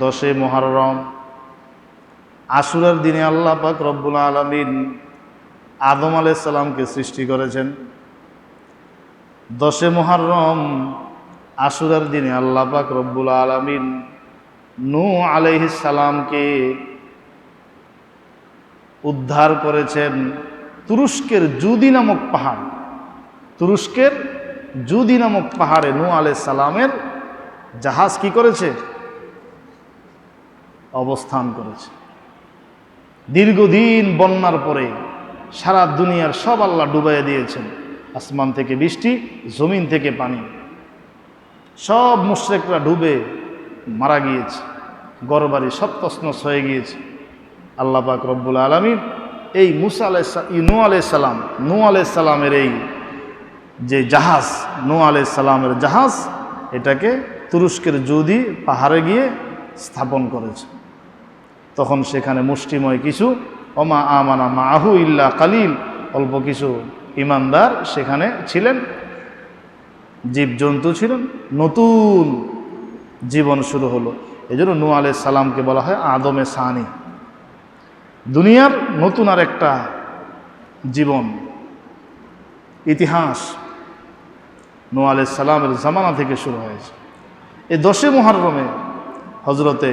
10 মুহররম আশুরার দিনে আল্লাহ পাক রব্বুল আলামিন আদম আলাইহিস সালামকে সৃষ্টি করেছেন। 10 মুহররম আশুরার দিনে আল্লাহ পাক রব্বুল আলামিন নূহ আলাইহিস সালামকে উদ্ধার করেছেন তুরস্কের জুদি নামক পাহাড়। তুরস্কের জুদি নামক পাহাড়ে নূহ আলাইহিস সালামের জাহাজ কি করেছে? অবস্থান করেছে। দীর্ঘদিন বন্যার পরে সারা দুনিয়ার সব আল্লাহ ডুবাইয়া দিয়েছেন। আসমান থেকে বৃষ্টি, জমিন থেকে পানি, সব মুশরিকরা ডুবে মারা গিয়েছে, ঘরবাড়ি সব তছনছ হয়ে গিয়েছে। আল্লাহ পাক রব্বুল আলামিন এই নূহ আলাইহিস সালামের এই যে জাহাজ, নূহ আলাইহিস সালামের জাহাজ, এটাকে তুরস্কের জুদি পাহাড়ে গিয়ে স্থাপন করেছে। তখন সেখানে মুষ্টিময় কিছু ওমা আমানা মাহু ইল্লা কালিল, অল্প কিছু ইমানদার সেখানে ছিলেন, জীবজন্তু ছিলেন। নতুন জীবন শুরু হলো। এই জন্য নূহ আলাইহিস সালামকে বলা হয় আদমে সানি। দুনিয়ার নতুন আর একটা জীবন, ইতিহাস নূহ আলাইহিস সালামের জামানা থেকে শুরু হয়েছে। এই 10 মুহররমে হজরতে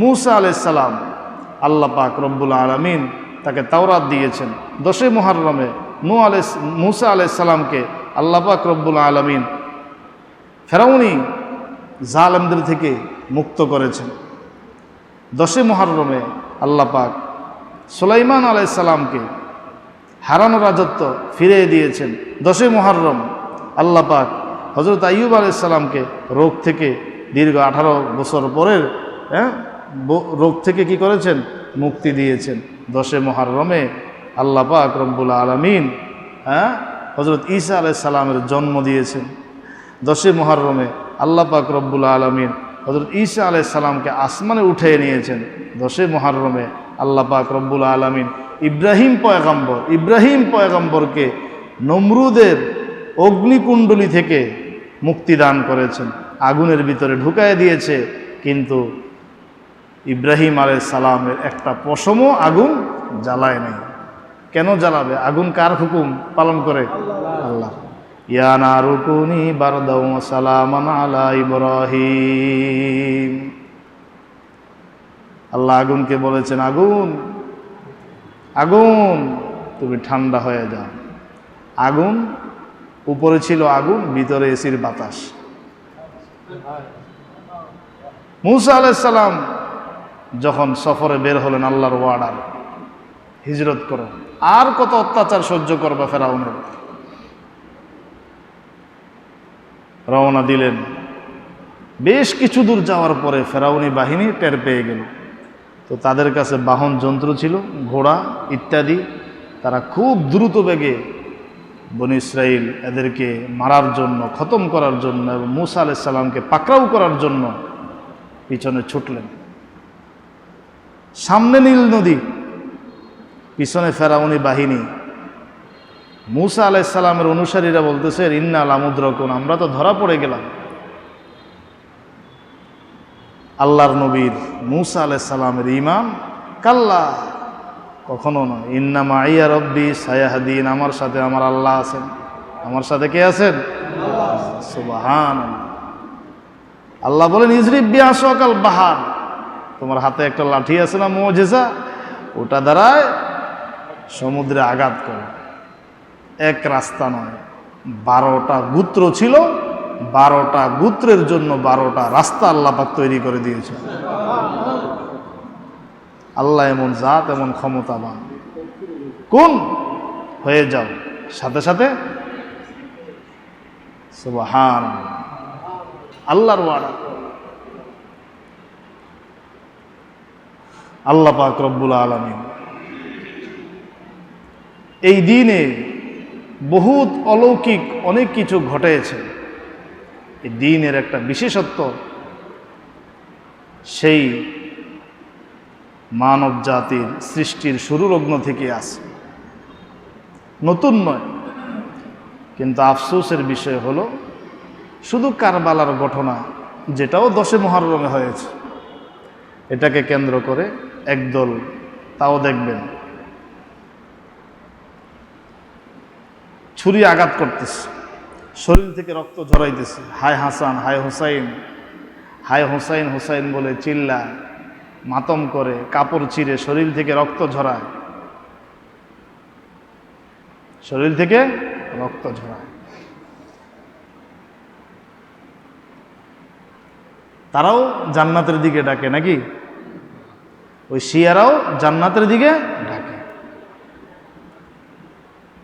মূসা আলাইহিস সালাম, আল্লাহ পাক রব্বুল আলামিন তাকে তাওরাত দিয়েছেন। 10 মুহররমে মূসা আলাইহিস সালামকে আল্লাহ পাক রব্বুল আলামিন ফেরাউনি জালেমদের থেকে মুক্ত করেছেন। 10 মুহররমে আল্লাহ পাক সুলাইমান আলাইহিস সালামকে হারানো রাজত্ব ফিরিয়ে দিয়েছেন। 10 মুহররম আল্লাহ পাক হযরত আইয়ুব আলাইহিস সালামকে রোগ থেকে দীর্ঘ 18 বছর পরের রোগ থেকে কি করেছেন? মুক্তি দিয়েছেন। 10 মুহররমে আল্লাহ পাক রব্বুল আলামিন হযরত ঈসা আলাইহিস সালামের জন্ম দিয়েছেন। 10 মুহররমে আল্লাহ পাক রব্বুল আলামিন হযরত ঈসা আলাইহিস সালামকে আসমানে উঠিয়ে নিয়েছেন। 10 মুহররমে আল্লাহ পাক রব্বুল আলামিন ইব্রাহিম পয়গম্বরকে নমরুদের অগ্নিকুণ্ডলী থেকে মুক্তি দান করেছেন। আগুনের ভিতরে ঢুকায় দিয়েছে, কিন্তু ইব্রাহিম আলাইহিস সালামের একটা পশমও আগুন জ্বালায় নাই। কেন জ্বালাবে? আগুন কার হুকুম পালন করে? আল্লাহ। ইয়া নারু কুনি বারদাও ওয়া সালামান আলা ইব্রাহিম। আল্লাহ আগুনকে বলেছেন, আগুন তুমি ঠান্ডা হয়ে যাও। আগুন উপরে ছিল আগুন, ভিতরে এসির বাতাস। মূসা আলাইহিস সালাম যখন সফরে বের হলেন, আল্লাহর ওয়ার্ডার, হিজরত করো। আর কত অত্যাচার সহ্য করবে ফেরাউনের। রওনা দিলেন। বেশ কিছু দূর যাওয়ার পরে ফেরাউনি বাহিনী টের পেয়ে গেল। তো তাদের কাছে বাহন যন্ত্র ছিল, ঘোড়া ইত্যাদি। তারা খুব দ্রুত বেগে বনী ইসরাইল এদেরকে মারার জন্য, খতম করার জন্য এবং মূসা আলাইহিস সালামকে পাকড়াও করার জন্য পিছনে ছুটলেন। সামনে নীল নদী, পিছনে ফেরাউনি বাহিনী। মূসা আলাইহিস সালামের অনুসারীরা বলতেছে, ইন্না লামুদরাকুন, আমরা তো ধরা পড়ে গেলাম। আল্লাহর নবীর মূসা আলাইহিস সালামের ঈমান, কাল্লা, কখনো নয়। ইন্না মাইয়া রব্বি সায়াহদিন, আমার সাথে আমার আল্লাহ আছেন। আমার সাথে কে আছেন? সুবহানাল্লাহ। আল্লাহ বলেন, ইজরিব বিআসাকাল বাহার, তোমার হাতে একটা লাঠি আছে না, মুজিজা, ওটা দ্বারায় সমুদ্রে আঘাত করো। এক রাস্তা নয়, 12টা গোত্র ছিল, 12টা গোত্রের জন্য 12টা রাস্তা আল্লাহ পাক তৈরি করে দিয়েছে। আল্লাহ এমন জাত, এমন ক্ষমতাবান। কোন হয়ে যাও, সাথে সাথে সুবহানাল্লাহ, আল্লাহর ওয়াদা। আল্লাহ পাক রব্বুল আলামিন এই দিনে বহুত অলৌকিক অনেক কিছু ঘটেছে। এই দিনের একটা বিশেষত্ব, সেই মানব জাতির সৃষ্টির শুরুলগ্ন থেকে আছে, নতুন নয়। কিন্তু আফসোসের বিষয় হলো শুধু কারবালার ঘটনা, যেটাও 10 মুহররমে হয়েছে, এটাকে কেন্দ্র করে একদল, তাও দেখবেন ছুরি আঘাত করতেছে, শরীর থেকে রক্ত ঝরাইতেছে, হায় হাসান, হায় হুসাইন, হায় হুসাইন, হুসাইন বলে চিল্লায়, মাতম করে, কাপড় ছিঁড়ে শরীর থেকে রক্ত ঝরায়, শরীর থেকে রক্ত ঝরায়। তারাও জান্নাতের দিকে ডাকে নাকি? ওই শিয়ারাও জান্নাতের দিকে ডাকে।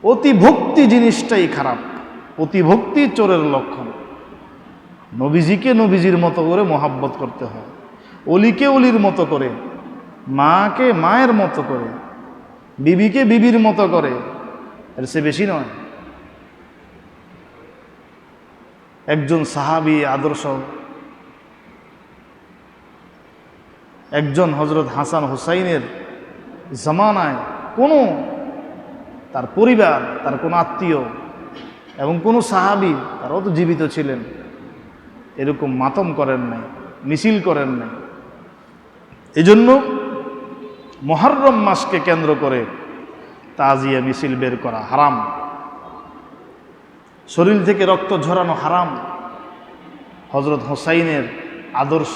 অতিভক্তি জিনিসটাই খারাপ, অতিভক্তি চোরের লক্ষণ। নবীজিকে নবীজির মতো করে মোহাব্বত করতে হয়, অলিকে অলির মতো করে, মাকে মায়ের মতো করে, বিবিকে বিবির মতো করে, এর চেয়ে বেশি নয়। একজন সাহাবী আদর্শ, একজন হযরত হাসান হুসাইনের জামানায় কোনো তার পরিবার, তার কোনো আত্মীয় এবং কোনো সাহাবী, তারাও তো জীবিত ছিলেন, এরকম মাতম করেন নাই, মিছিল করেন নাই। এজন্য মুহররম মাসকে কেন্দ্র করে তাজিয়া মিছিল বের করা হারাম, শরীর থেকে রক্ত ঝরানো হারাম। হযরত হুসাইনের আদর্শ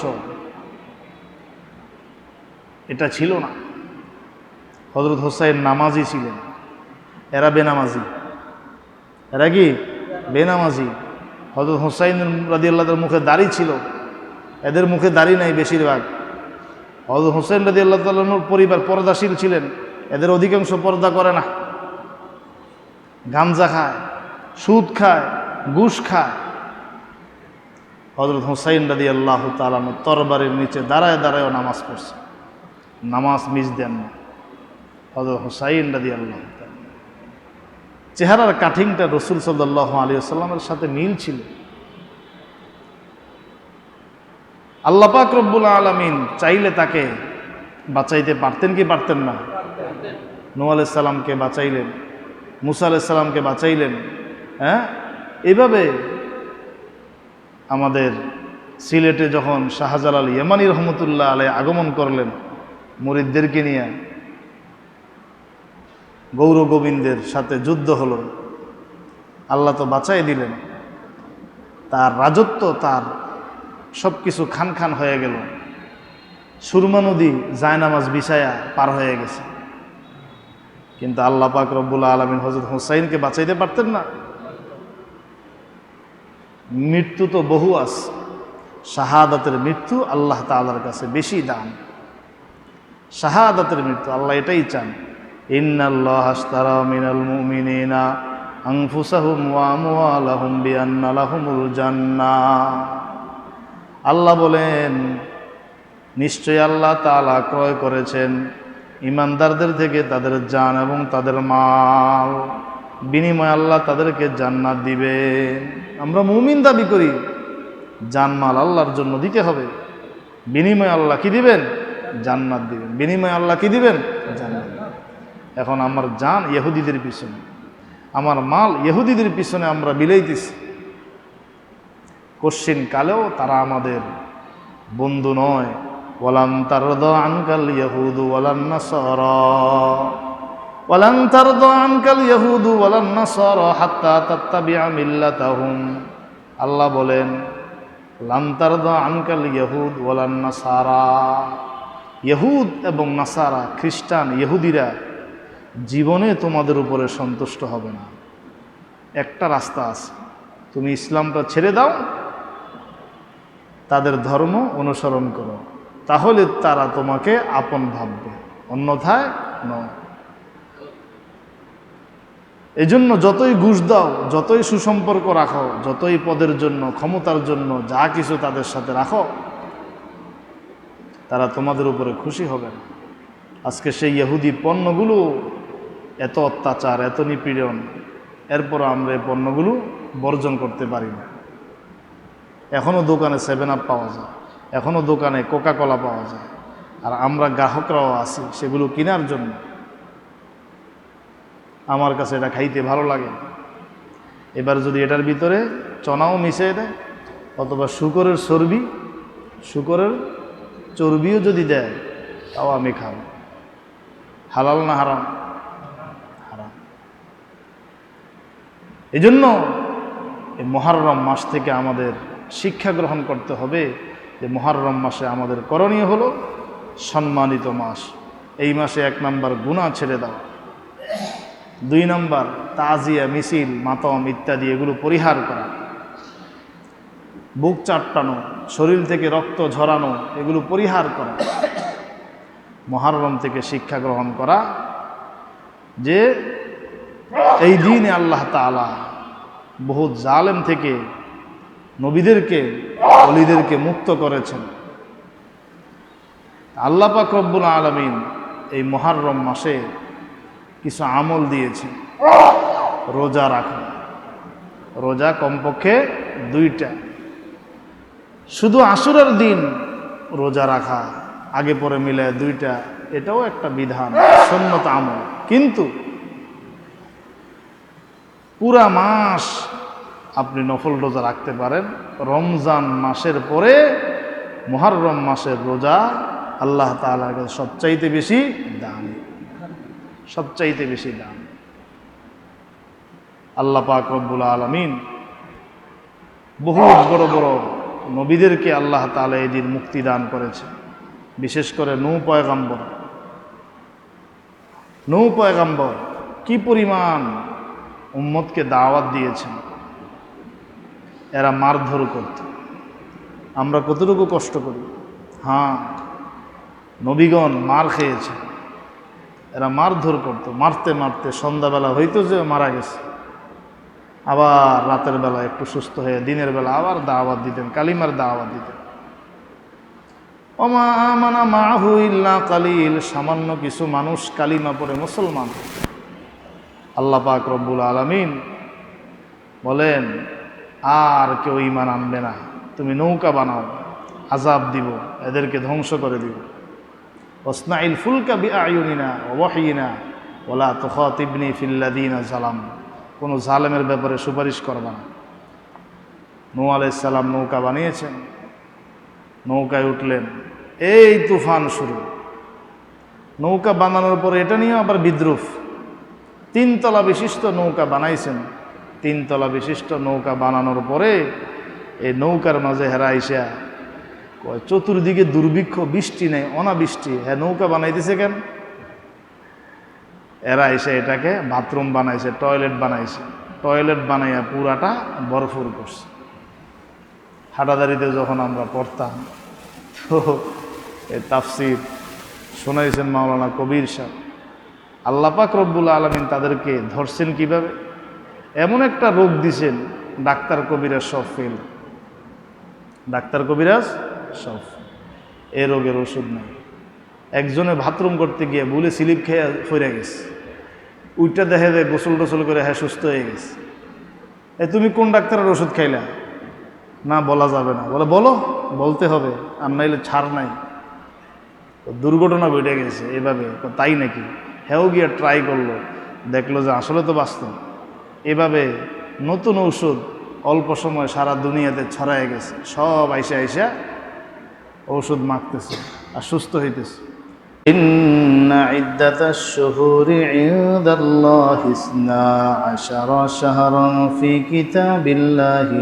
এটা ছিল না। হযরত হুসাইন নামাজি ছিলেন, এরা বেনামাজি। এরা কি? বেনামাজি। হযরত হুসাইন রাদিয়াল্লাহু মুখে দাড়ি ছিল, এদের মুখে দাড়ি নাই বেশিরভাগ। হযরত হুসাইন রাদিয়াল্লাহু তাআলার পরিবার পর্দাশীল ছিলেন, এদের অধিকাংশ পর্দা করে না, গাঞ্জা খায়, সুদ খায়, ঘুষ খায়। হযরত হুসাইন রাদিয়াল্লাহু তাআলা তরবারির নিচে দাঁড়ায় দাঁড়ায়ও নামাজ পড়ছে, নামাজ মিস দেন না। হযরত হুসাইন রাদিয়াল্লাহু তাআলা চেহারার কাঠিংটা রাসূল সাল্লাল্লাহু আলাইহি ওয়াসাল্লামের সাথে মিল ছিল। আল্লাহ পাক রব্বুল আলামিন চাইলে তাকে বাঁচাইতে পারতেন কি পারতেন না? নূহ আলাইহিস সালামকে বাঁচাইলেন, মুসা আলাইহিস সালামকে বাঁচাইলেন। হ্যাঁ, এভাবে আমাদের সিলেটে যখন শাহজালাল ইয়ামানী রহমতুল্লাহ আলাইহি আগমন করলেন মুরিদদেরকে নিয়ে, গৌর গোবিন্দের সাথে যুদ্ধ হলো, আল্লাহ তো বাঁচাই দিলেন, তার রাজত্ব, তার সব কিছু খান খান হয়ে গেল। সুরমা নদী জায়নামাজ বিছায়া পার হয়ে গেছে, কিন্তু আল্লাহ পাক রব্বুল আলামিন হযরত হুসাইনকে বাঁচাইতে পারতেন না? মৃত্যু তো বহু আছে, শাহাদাতের মৃত্যু আল্লাহ তাআলার কাছে বেশি দাম। শাহাদাতের মৃত্যু আল্লাহ এটাই চান, ইন্নাল্লাহা আশতারা মিনাল মুমিনিনা আনফুসাহুম ওয়া আমওয়ালাহুম বিআন্না লাহুমুল জান্নাহ। আল্লাহ বলেন, নিশ্চয়ই আল্লাহ তাআলা ক্রয় করেছেন ঈমানদারদের থেকে তাদের জান এবং তাদের মাল, বিনিময়ে আল্লাহ তাদেরকে জান্নাত দিবেন। আমরা মুমিন দাবি করি, জানমাল আল্লাহর জন্য দিতে হবে, বিনিময়ে আল্লাহ কি দিবেন? জান্নাত দিবেন। বিনিময়ে আল্লাহ কি দিবেন? জান্নাত। এখন আমার জান ইহুদিদের পিছনে, আমার মাল ইহুদিদের পিছনে আমরা বিলাইতেছি। কশ্চিন কালেও তারা আমাদের বন্ধু নয়। ওয়ালান তারদা আনকাল ইয়াহুদু ওয়ালান নাসারা, ওয়ালান তারদা আনকাল ইয়াহুদু ওয়ালান নাসারা হাত্তা তাত্তাবিআ মিল্লাতাহুম। আল্লাহ বলেন, লান তারদা আনকাল ইয়াহুদ ওয়ালান নাসারা, ইহুদ এবং নাসারা, খ্রিস্টান ইহুদিরা জীবনে তোমাদের উপরে সন্তুষ্ট হবে না। একটা রাস্তা আছে, তুমি ইসলামটা ছেড়ে দাও, তাদের ধর্ম অনুসরণ করো, তাহলে তারা তোমাকে আপন ভাববে, অন্যথায় নয়। এজন্য যতই ঘুষ দাও, যতই সুসম্পর্ক রাখো, যতই পদের জন্য, ক্ষমতার জন্য যা কিছু তাদের সাথে রাখো, তারা তোমাদের উপরে খুশি হবে না। আজকে সেই ইহুদি পণ্যগুলো এত অত্যাচার, এত নিপীড়ন, এরপর আমরা এই পণ্যগুলো বর্জন করতে পারি না। এখনও দোকানে 7 আপ পাওয়া যায়, এখনও দোকানে কোকা কোলা পাওয়া যায়, আর আমরা গ্রাহকরাও আছি সেগুলো কেনার জন্য। আমার কাছে এটা খাইতে ভালো লাগে, এবার যদি এটার ভিতরে চনাও মিশিয়ে দেয়, অথবা শুকরের চর্বি, শুকরের চর্বিও যদি দেয় তাও আমি খাব। হালাল না হারাম? হারাম। এই জন্য এই মুহররম মাস থেকে আমাদের শিক্ষা গ্রহণ করতে হবে যে মুহররম মাসে আমাদের করণীয় হলো সম্মানিত মাস। এই মাসে 1 নম্বর গুনাহ ছেড়ে দাও, 2 নম্বর তাজিয়া, মিছিল, মাতম ইত্যাদি এগুলো পরিহার করা, বুক চাটটানো, শরীর থেকে রক্ত ঝরানো এগুলো পরিহার করা। মুহররম থেকে শিক্ষা গ্রহণ করা যে এই দিনে আল্লাহ তাআলা বহুত জালেম থেকে নবীদেরকে, ওলিদেরকে মুক্ত করেছেন। আল্লাহ পাক রব্বুল আলামিন এই মুহররম মাসে কিছু আমল দিয়েছেন। রোজা রাখা, রোজা কমপক্ষে 2টা। শুধু আশুরার দিন রোজা রাখা, আগে পরে মিলে 2টা, এটাও একটা বিধান, সুন্নত আমল। কিন্তু পুরা মাস আপনি নফল রোজা রাখতে পারেন। রমজান মাসের পরে মুহররম মাসের রোজা আল্লাহ তাআলার কাছে সবচাইতে বেশি দাম, সবচাইতে বেশি দাম। আল্লাহ পাক রব্বুল আলামিন বহুত বড় বড় নবীদেরকে আল্লাহ তাআলা এই দিন মুক্তি দান করেছে। বিশেষ করে নূহ পয়গম্বর কি পরিমাণ উম্মতকে দাওয়াত দিয়েছেন। এরা মারধর করত, আমরা কতটুকু কষ্ট করি। হ্যাঁ, নবীগণ মার খেয়েছে, এরা মারধর করত, মারতে মারতে সন্ধ্যাবেলা হইতো যে মারা গেছে, আবার রাতের বেলা একটু সুস্থ হয়ে দিনের বেলা আবার দাওয়াত দিতেন, কালিমার দাওয়াত দিতেন। ওমা আমানা মাহু ইল্লা কালিল, সামান্য কিছু মানুষ কালিমা পড়ে মুসলমান। আল্লাহ পাক রব্বুল আলামিন বলেন আর কেউ ঈমান আনবে না, তুমি নৌকা বানাও, আযাব দিব, এদেরকে ধ্বংস করে দিব। ওয়াসনাইল ফুলকা বিআয়ুনিনা ওয়া ওয়াহয়িনা ওয়ালা তুখাতিবনি ফিল্লাযিনা যালামু, কোনো জালেমের ব্যাপারে সুপারিশ করবা না। নূহ আলাইহিস সালাম নৌকা বানিয়েছেন, নৌকায় উঠলেন, এই তুফান শুরু। নৌকা বানানোর পরে এটা নিয়ে আবার বিদ্রুপ। 3 তলা বিশিষ্ট নৌকা বানাইছেন। 3 তলা বিশিষ্ট নৌকা বানানোর পরে এই নৌকার মাঝে হেরা আইসা কয় চতুর্দিকে দুর্ভিক্ষ, বৃষ্টি নেই, অনাবৃষ্টি, হ্যাঁ নৌকা বানাইতেছে কেন? এরা এসে এটাকে বাথরুম বানাইছে, টয়লেট বানাইছে, টয়লেট বানাইয়া পুরাটা ভরপুর করছে। হাটাদারিতে যখন আমরা পড়তাম তো এই তাফসির শোনাইছেন মাওলানা কবির সাহেব। আল্লাহ পাক রব্বুল আলামিন তাদেরকে ধরছেন কিভাবে? এমন একটা রোগ দিছেন, ডাক্তার কবিরাজ সব ফেল, ডাক্তার কবিরাজ সব। এ রোগের ওষুধ নেই। একজনে বাথরুম করতে গিয়ে ভুলে স্লিপ খেয়ে ফিরে গেছে, উইটা দেখে যে গোসল টোসল করে হ্যাঁ সুস্থ হয়ে গেছে। তুমি কোন ডাক্তারের ওষুধ খাইলা? না বলা যাবে না। বলে বলো, বলতে হবে, আর নাইলে ছাড় নাই। দুর্ঘটনা ঘটে গেছে এভাবে। তাই নাকি? হ্যাঁ গিয়ে ট্রাই করলো, দেখলো যে আসলে তো বাস্তব। এভাবে নতুন ঔষধ অল্প সময় সারা দুনিয়াতে ছড়ায় গেছে। সব আইসা ঔষধ মাখতেছে আর সুস্থ হইতেছে। ইন্না ইদ্দাতাশ শুহুরি ইনদাল্লাহি 12 শাহরান ফি কিতাবিল্লাহি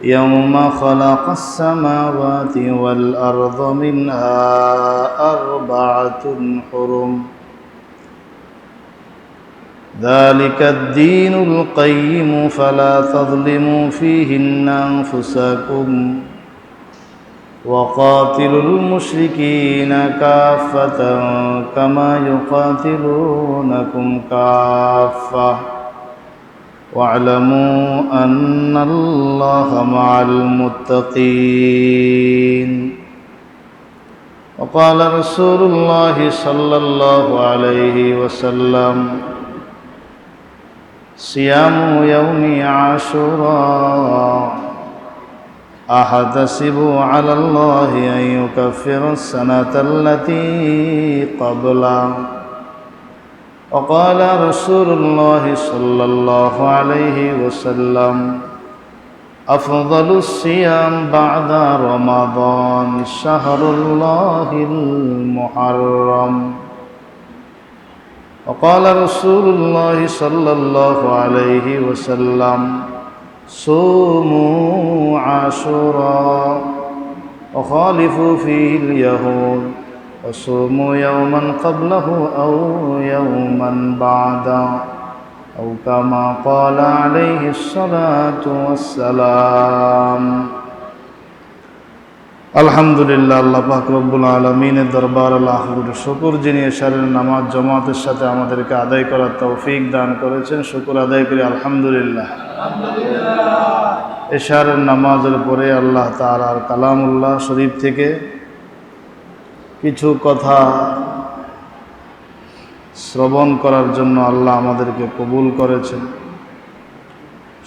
ইয়াওমা খালাকাস সামাওয়াতি ওয়াল আরদা মিনহা আরবাআতুন হুরুম ذلك الدين القيم فلا تظلموا فيهن أنفسكم وقاتلوا المشركين كافة كما يقاتلونكم كافة واعلموا أن الله مع المتقين. وقال رسول الله صلى الله عليه وسلم صيام يوم عاشوراء أحتسب على الله أن يكفر السنة التي قبله. وقال رسول الله صلى الله عليه وسلم أفضل الصيام بعد رمضان شهر الله المحرم وقال رسول الله صلى الله عليه وسلم صوموا عاشوراء وخالفوا فيه اليهود وصوموا يوما قبله أو يوما بعده أو كما قال عليه الصلاة والسلام আলহামদুলিল্লাহ আল্লাহ পাক রব্বুল আলামিনের দরবারে লাখ কোটি শুকর যিনি এশারের নামাজ জামাতের সাথে আমাদেরকে আদায় করার তৌফিক দান করেছেন শুকর আদায় করি আলহামদুলিল্লাহ। এশারের নামাজের পরে আল্লাহ তাআলার কালামুল্লাহ শরীফ থেকে কিছু কথা শ্রবণ করার জন্য আল্লাহ আমাদেরকে কবুল করেছেন।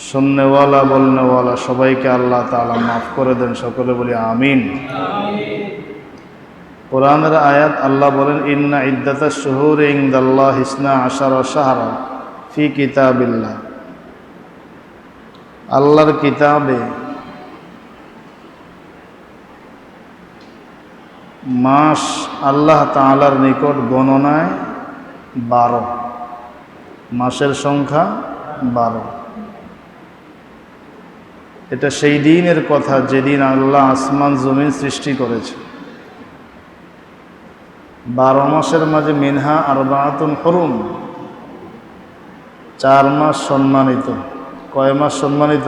শুননেওয়ালা বলনেওয়ালা সবাইকে আল্লাহ তাআলা মাফ করে দেন, সকলে বলি আমিন। কোরআনের আয়াত আল্লাহ বলেন ইন্না ইদ্দাতাশ শুহুরি ইনদাল্লাহি ইসনা আশারা শাহরা ফি কিতাবিল্লাহ। আল্লাহর কিতাবে মাস আল্লাহ তাআলার নিকট গণনায় 12, মাসের সংখ্যা 12। এটা সেই দিনের কথা যেদিন আল্লাহ আসমান জমিন সৃষ্টি করেছে। 12 মাসের মাঝে মিনহা আরবাআতুন হুরুম, 4 মাস সম্মানিত। কয় মাস সম্মানিত?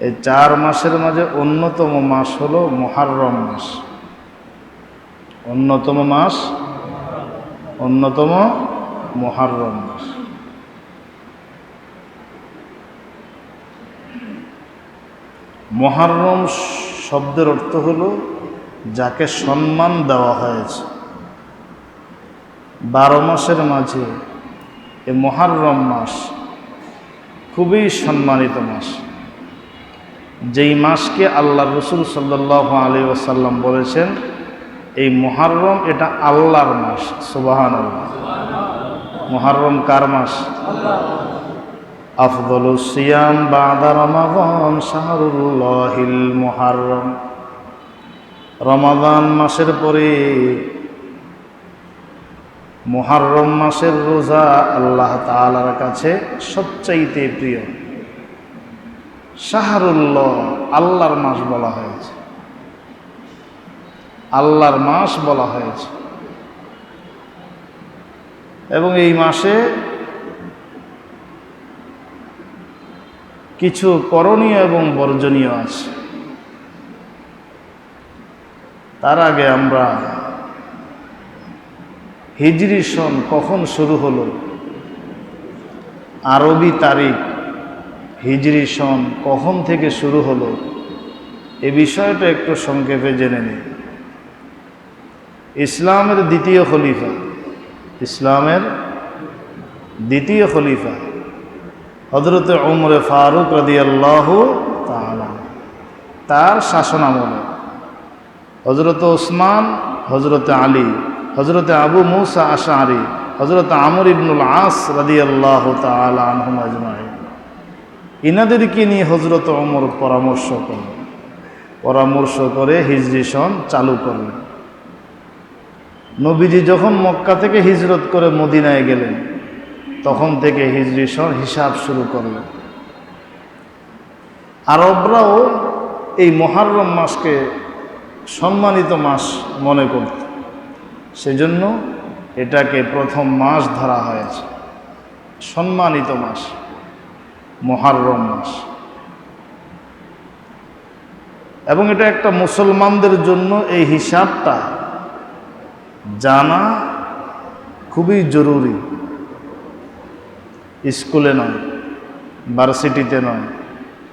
এই 4 মাসের মাঝে অন্যতম মাস হলো মুহররম মাস। অন্যতম মুহররম মাস। মুহররম শব্দের অর্থ হলো যাকে সম্মান দেওয়া হয়েছে। 12 মাসের মাঝে এই মুহররম মাস খুবই সম্মানিত মাস। যেই মাসকে আল্লাহ রসুল সাল্লাল্লাহু আলাইহি ওয়াসাল্লাম বলেছেন এই মুহররম এটা আল্লাহর মাস। সুবহানাল্লাহ। মুহররম কার মাস? আফদলুস সিয়াম বাদা রমাদান শাহরুল্লাহিল মুহররম। রমাদান মাসের পরে মুহররম মাসের রোজা আল্লাহ তাআলার কাছে সবচাইতে প্রিয়। শাহরুল্লাহ আল্লাহর মাস বলা হয়েছে, আল্লাহর মাস বলা হয়েছে। এবং এই মাসে কিছু করণীয় এবং বর্জনীয় আছে। তার আগে আমরা হিজরি সন কখন শুরু হলো, আরবি তারিখ হিজরি সন কখন থেকে শুরু হলো, এ বিষয়টা একটু সংক্ষেপে জেনে নিই। ইসলামের দ্বিতীয় খলিফা হযরত উমর ফারুক রাদিয়াল্লাহু তাআলা, তার শাসনামলে হযরত ওসমান, হযরত আলী, হযরত আবু মুসা আশআরী, হযরত আমর ইবনুল আস রাদিয়াল্লাহু তাআলা আনহুম আজমাইন, ইনাদেরকে নিয়ে হযরত ওমর পরামর্শ করে হিজরি সন চালু করলেন। নবীজি যখন মক্কা থেকে হিজরত করে মদিনায় গেলেন তখন থেকে হিজরি সন হিসাব শুরু করলেন। আরবরাও এই মুহররম মাসকে সম্মানিত মাস মনে করত, সেজন্য এটাকে প্রথম মাস ধরা হয়েছে, সম্মানিত মাস মুহররম মাস। এবং এটা একটা মুসলমানদের জন্য এই হিসাবটা জানা খুবই জরুরি। স্কুলে নয়, ভার্সিটিতে নয়,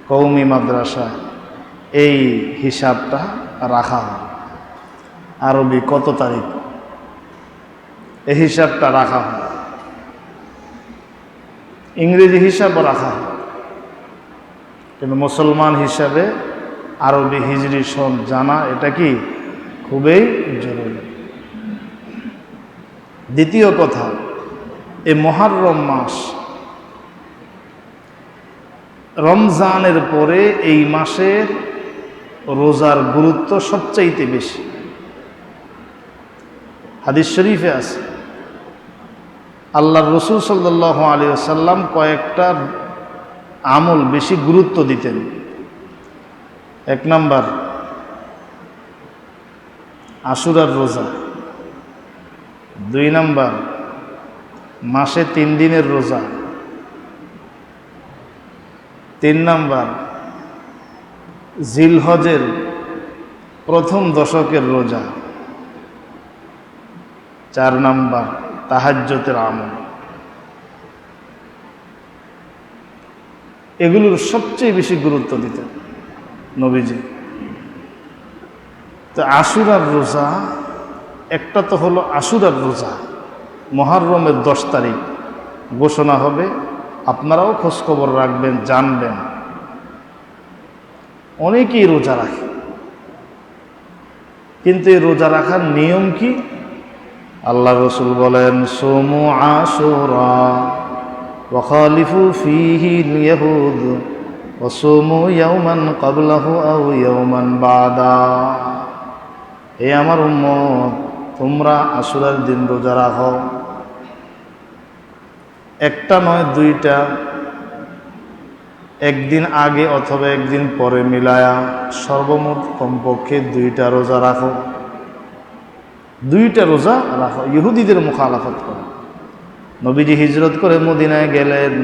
কওমি মাদ্রাসায় এই হিসাবটা রাখা হয়। আরবি কত তারিখ এই হিসাবটা রাখা হয়, ইংরেজি হিসাবও রাখা হয়, কিন্তু মুসলমান হিসাবে আরবি হিজরি সন জানা এটা কি খুবই জরুরি। দ্বিতীয় কথা, এই মুহররম মাস রমজানের পরে এই মাসের রোজার গুরুত্ব সবচাইতে বেশি। হাদিস শরীফে আছে আল্লাহর রাসূল সাল্লাল্লাহু আলাইহি ওয়াসাল্লাম কয়েকটা আমল বেশি গুরুত্ব দিতেন। এক নাম্বার আশুরার রোজা, 2 নাম্বার মাসে 3 দিনের রোজা, 3 নাম্বার জিলহজের প্রথম দশকের রোজা, 4 নাম্বার তাহাজ্জুদের আমল। এগুলোর সবচেয়ে বেশি গুরুত্ব দিতেন নবীজি। তো আশুরার রোজা, একটা তো হলো আশুরার রোজা, মুহররমের 10 তারিখ ঘোষণা হবে, আপনারাও খোঁজখবর রাখবেন, জানবেন। অনেকেই রোজা রাখে, কিন্তু এই রোজা রাখার নিয়ম কি? আল্লাহ রসুল বলেন সোমু আশুরা ওয়া খালিফু ফীহি আল-ইয়াহুদ ওয়া সোমু ইয়াওমান ক্বাবলাহু আও ইয়াওমান বাদা। হে আমার উম্মত, তোমরা আশুরার দিন রোজা রাখো, একটা নয় 2টা, একদিন আগে অথবা একদিন পরে মিলায়া সর্বমোট কমপক্ষে 2টা রোজা রাখো। 2টা রোজা রাখো, ইহুদিদের মুখালাফত করো। নবীজি হিজরত করে মদিনায় গেলেন,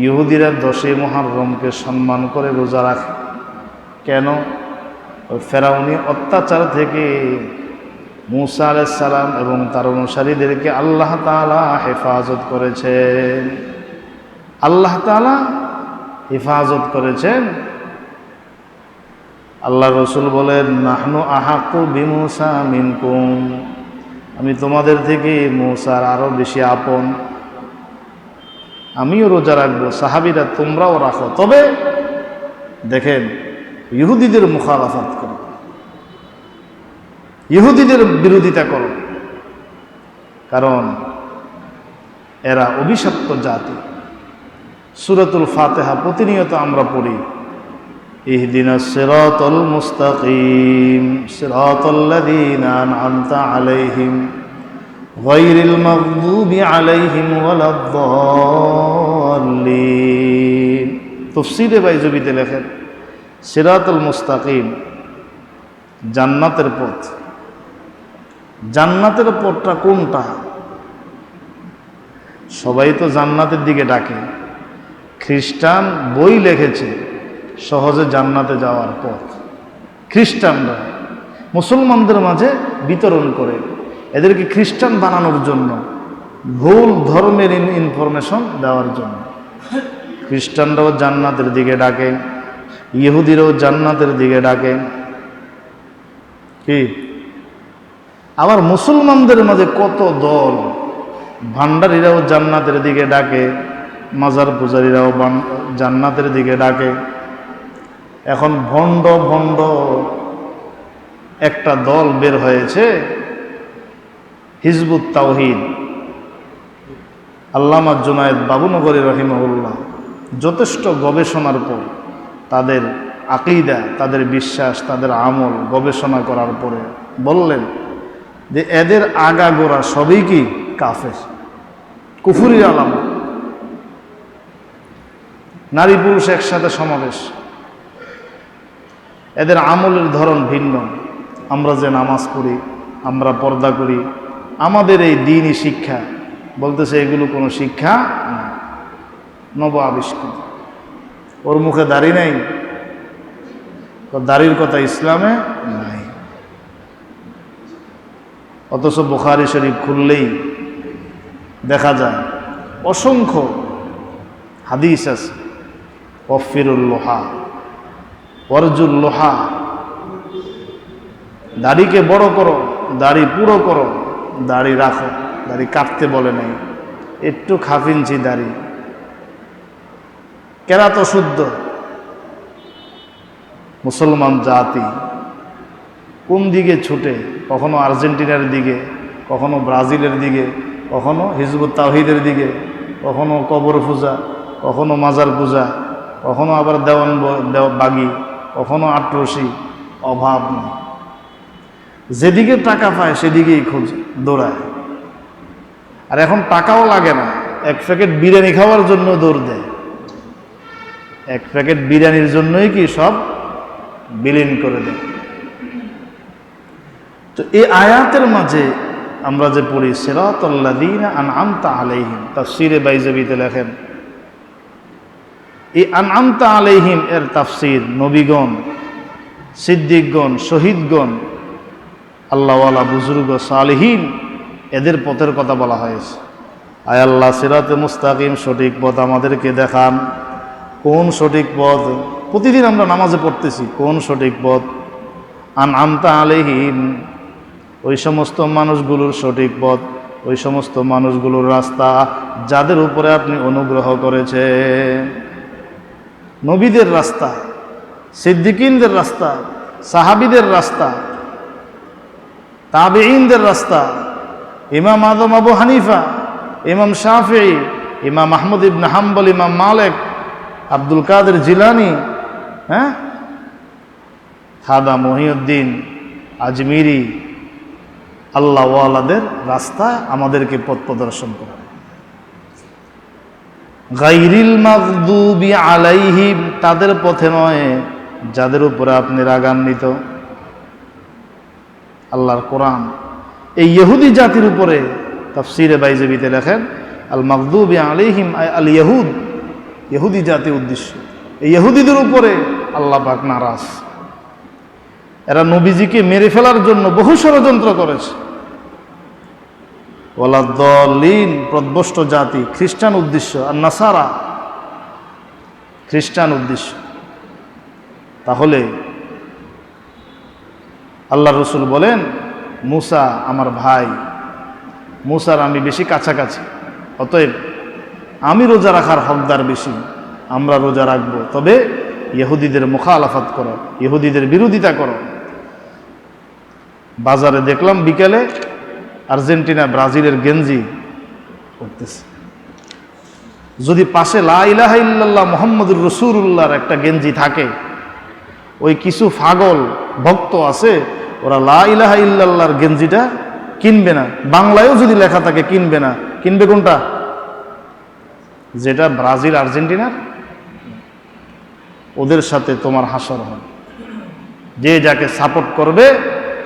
ইহুদিরা 10 মুহররমকে সম্মান করে রোজা রাখে। কেন? ওই ফেরাউনি অত্যাচার থেকে মূসা আলাইহিস সালাম এবং তার অনুসারীদেরকে আল্লাহ তাআলা হেফাজত করেছেন। আল্লাহ তাআলা হেফাজত করেছেন। আল্লাহ রসুল বলেন নাহনু আহাক্কু বিমূসা মিনকুম, আমি তোমাদের থেকে মূসার আরো বেশি আপন, আমিও রোজা রাখবো। সাহাবীরা তোমরাও রাখো, তবে দেখেন ইহুদিদের মুখালাফত করো, ইহুদিদের বিরোধিতা করো, কারণ এরা অভিশপ্ত জাতি। সূরাতুল ফাতিহা প্রতিনিয়ত আমরা পড়ি, ইহদিনাস সিরাতাল মুস্তাকিম সিরাতাল্লাযীনা আন'আমতা আলাইহিম গায়রিল মাগদুবি আলাইহিম ওয়ালাদ-দাল্লিন। তাফসীরে বাইজুবিতে লেখেন সিরাতুল মুস্তাকিম জান্নাতের পথ। জান্নাতের পথটা কোনটা? সবাই তো জান্নাতের দিকে ডাকে, খ্রিস্টান বই লিখেছে সহজে জান্নাতে যাওয়ার পথ। খ্রিস্টানরা মুসলমানদের মাঝে বিতরণ করে, এদেরকে খ্রিস্টান বানানোর জন্য, ভুল ধর্মের ইনফরমেশন দেওয়ার জন্য। খ্রিস্টানরাও জান্নাতের দিকে ডাকে, ইহুদিরাও জান্নাতের দিকে ডাকে। কি আবার মুসলমানদের মাঝে কত দল, ভান্ডারীরাও জান্নাতের দিকে ডাকে, মাজার পূজারীরাও জান্নাতের দিকে ডাকে। এখন ভণ্ড ভণ্ড একটা দল বের হয়েছে, হিজবুত তাওহীদ। আল্লামা জুনায়েদ বাবুনগরী রহিমাহুল্লাহ যথেষ্ট গবেষণার পর, তাদের আকীদা, তাদের বিশ্বাস, তাদের আমল গবেষণা করার পরে বললেন যে এদের আগাগোড়া সবই কি কাফের, কুফুরি আলামত। নারী পুরুষ একসাথে সমাবেশ, এদের আমলের ধরন ভিন্ন। আমরা যে নামাজ পড়ি, আমরা পর্দা করি, আমাদের এই দ্বীনি শিক্ষা, বলতেছে এগুলো কোনো শিক্ষা না, নব আবিষ্কার। ওর মুখে দাড়ি নেই, দাড়ির কথা ইসলামে নাই। অথচ বুখারী শরীফ খুললেই দেখা যায় অসংখ্য হাদিস আছে, ওয়াফিরুল লোহা ওয়ারজুল লোহা, দাড়িকে বড় করো, দাড়ি পুরো করো, দাড়ি রাখো, দাড়ি কাটতে বলে নাই, একটু খাফিনছি দাড়ি, কেরাত শুদ্ধ। মুসলমান জাতি কোন দিকে ছুটে, কখনো আর্জেন্টিনার দিকে, কখনো ব্রাজিলের দিকে, কখনো হিজবুত তাওহীদের দিকে, কখনো কবর পূজা, কখনো মাজার পূজা, কখনো আবার বাগি, কখনো আটরসি, অভাব নেই। যেদিকে টাকা পায় সেদিকেই খোঁজ দৌড়ায়। আর এখন টাকাও লাগে না, এক প্যাকেট বিরিয়ানি খাওয়ার জন্য দৌড় দেয়। এক প্যাকেট বিরিয়ানির জন্যই কি সব বিলীন করে দেয়। তো এই আয়াতের মাঝে আমরা যে পড়ি সিরাতাল্লাযীনা আনআমতা আলাইহিম, তাফসীরে বাইজাবিতে লেখেন এই আনআমতা আলাইহিম এর তাফসীর নবীগণ, সিদ্দিকগণ, শহীদগণ, আল্লাহওয়ালা, বুজুর্গ, সালেহীন এদের পথের কথা বলা হয়েছে। আয় আল্লাহ, সিরাতে মুস্তাকিম সঠিক পথ আমাদেরকে দেখান। কোন সঠিক পথ? প্রতিদিন আমরা নামাজে পড়তেছি, কোন সঠিক পথ? আনআমতা আলাইহিম, ওই সমস্ত মানুষগুলোর সঠিক পথ, ওই সমস্ত মানুষগুলোর রাস্তা যাদের উপরে আপনি অনুগ্রহ করেছেন। নবীদের রাস্তা, সিদ্দিকিনদের রাস্তা, সাহাবীদের রাস্তা, তাবেঈনদের রাস্তা, ইমাম আযম আবু হানিফা, ইমাম শাফিঈ, ইমাম আহমদ ইবনে হাম্বল, ইমাম মালিক, আব্দুল কাদের জিলানী, খাজা মহিউদ্দিন আজমিরি, আল্লাহওয়ালাদের রাস্তা আমাদেরকে পথ প্রদর্শন করে। গায়রিল মাগদুবি আলাইহিম, তাদের পথে নয় যাদের উপরে আপনি রাগান্বিত। আল্লাহর কোরআন এই ইহুদি জাতির উপরে তাফসীরে বাইজাবিতে লেখেন আল মাগদুবি আলাইহিম আল ইহুদ, ইহুদি জাতি উদ্দেশ্য। এই ইহুদিদের উপরে আল্লাহ পাক নারাজ। এরা নবীজিকে মেরে ফেলার জন্য বহু ষড়যন্ত্র করেছে। ওয়ালাদ্দাল্লিন, পথভ্রষ্ট জাতি, খ্রিস্টান উদ্দেশ্য, আর নাসারা খ্রিস্টান উদ্দেশ্য। তাহলে আল্লাহ রসুল বলেন, মুসা আমার ভাই, মুসার আমি বেশি কাছাকাছি, অতএব আমি রোজা রাখার হকদার বেশি, আমরা রোজা রাখবো, তবে ইহুদিদের মুখালাফাত করো, ইহুদিদের বিরোধিতা করো। বাজারে দেখলাম বিকেলে আর্জেন্টিনা ব্রাজিলের গেঞ্জি করতেছে। যদি পাশে লা ইলাহা ইল্লাল্লাহ মুহাম্মাদুর রাসূলুল্লাহর একটা গেঞ্জি থাকে, ওই কিছু পাগল ভক্ত আছে, ওরা লা ইলাহা ইল্লাল্লাহর গেঞ্জিটা কিনবে না। বাংলায়ও যদি লেখা থাকে কিনবে না। কিনবে কোনটা? যেটা ব্রাজিল আর্জেন্টিনার। ওদের সাথে তোমার হাসর হবে। যে যাকে সাপোর্ট করবে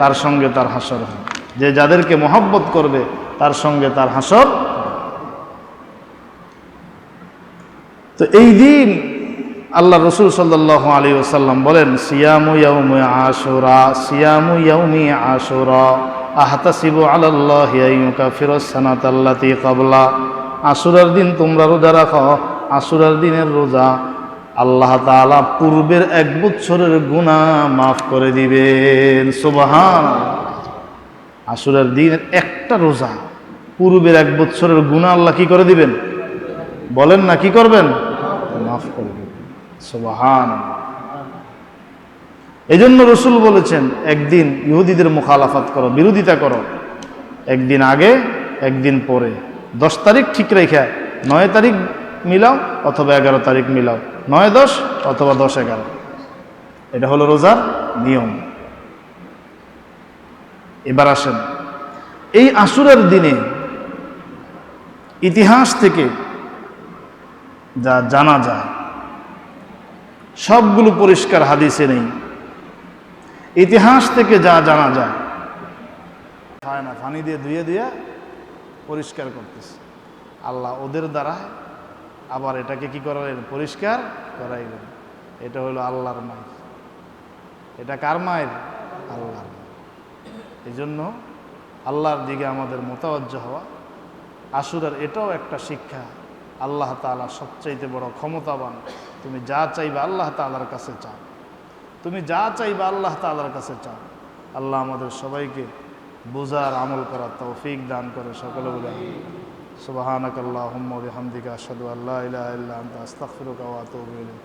তার সঙ্গে তার হাসর হবে, যে যাদেরকে মহব্বত করবে তার সঙ্গে তার হাসর। তো এই দিন আল্লাহ রসুল সাল্লাল্লাহু আলাইহি ওয়াসাল্লাম বলেন, সিয়ামু ইয়াউমি আশুরা, সিয়ামু ইয়াউমি আশুরা আহতাসিবু আলাল্লাহি আইয়ুকাফিরাস সানাতাল্লাতী ক্বাবলা। আশুরার দিন তোমরা রোজা রাখো, আশুরার দিনের রোজা আল্লাহ তাআলা পূর্বের 1 বছরের গুনাহ মাফ করে দিবেন। সুবহানাল্লাহ। আশুরার দিনের একটা রোজা পূর্বের 1 বছরের গুনাহ আল্লাহ কি করে দিবেন? বলেন না, কি করবেন? মাফ করে দিবেন। সুবহানাল্লাহ। এই জন্য রসুল বলেছেন, একদিন ইহুদিদের মুখালাফাত করো, বিরোধিতা করো, একদিন আগে একদিন পরে, 10 তারিখ ঠিক রেখে 9 তারিখ মিলাও অথবা 11 তারিখ মিলাও, 9-10 অথবা 10-11। এটা হলো রোজার নিয়ম। এবার আসেন, এই আশুরার দিনে ইতিহাস থেকে যা জানা যায় সবগুলো পরিষ্কার হাদিসে নেই। ইতিহাস থেকে যা জানা যায়, হয় না, পানি দিয়ে ধুয়ে ধুয়ে পরিষ্কার করতেছে আল্লাহ ওদের দ্বারা। আবার এটাকে কি করালেন? পরিষ্কার করাইলেন। এটা হলো আল্লাহর মায়ের। এটা কার মায়ের? আল্লাহর। এই জন্য আল্লাহর দিকে আমাদের মোতাওয়াজ্জহ হওয়া। আশুরার এটাও একটা শিক্ষা, আল্লাহ তাআলা সবচাইতে বড় ক্ষমতাবান। তুমি যা চাইবা আল্লাহ তাআলার কাছে চাও, তুমি যা চাইবা আল্লাহ তাআলার কাছে চাও। আল্লাহ আমাদের সবাইকে বুঝার, আমল করার তৌফিক দান করে। সকলে বলে সুবহানাকাল্লাহুম্মা ওয়া বিহামদিকা আশহাদু আল্লা ইলাহা ইল্লা আনতা আস্তাগফিরুকা ওয়া আতুবু ইলাইক।